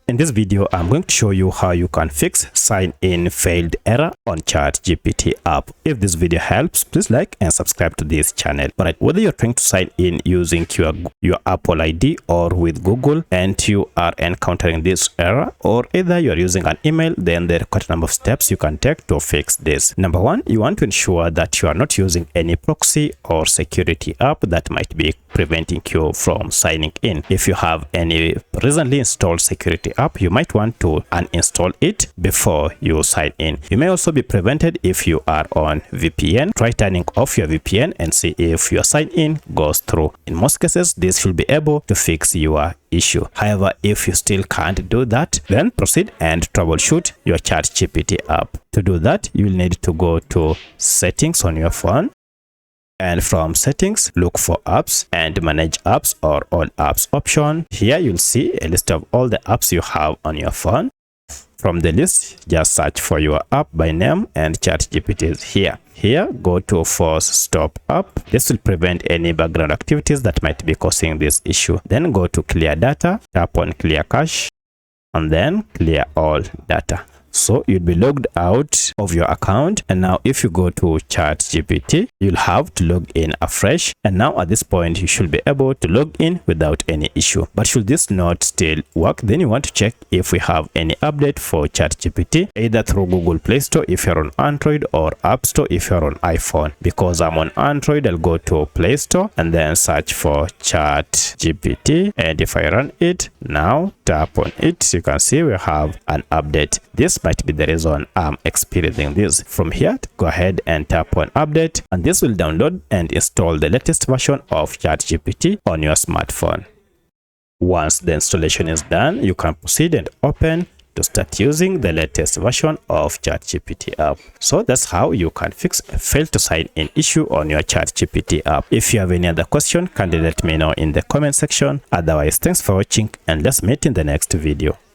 In this video, I'm going to show you how you can fix sign in failed error on ChatGPT app. If this video helps, please like and subscribe to this channel. Alright, whether you're trying to sign in using your Apple ID or with Google and you are encountering this error, or either you're using an email, then there are quite a number of steps you can take to fix this. Number one, you want to ensure that you are not using any proxy or security app that might be preventing you from signing in. If you have any recently installed security app, you might want to uninstall it before you sign in. You may also be prevented if you are on VPN. Try turning off your VPN and see if your sign in goes through. In most cases, this should be able to fix your issue. However, if you still can't do that, then proceed and troubleshoot your ChatGPT app. To do that, you will need to go to settings on your phone. And from settings, look for apps and manage apps or all apps option. Here you'll see a list of all the apps you have on your phone. From the list, just search for your app by name and ChatGPT is here. Here, go to force stop app. This will prevent any background activities that might be causing this issue. Then go to clear data, tap on clear cache, and then clear all data. So you'll be logged out of your account, and now if you go to ChatGPT, you'll have to log in afresh, and now at this point you should be able to log in without any issue. But should this not still work, then you want to check if we have any update for ChatGPT, either through Google Play Store if you're on Android or App Store if you're on iPhone. Because I'm on Android, I'll go to Play Store and then search for ChatGPT, and if I run it now, tap on it, you can see we have an update. This might be the reason I'm experiencing this. From here, go ahead and tap on update, and this will download and install the latest version of ChatGPT on your smartphone. Once the installation is done, you can proceed and open to start using the latest version of ChatGPT app. So that's how you can fix a fail to sign in issue on your ChatGPT app. If you have any other question, kindly let me know in the comment section. Otherwise, thanks for watching and let's meet in the next video.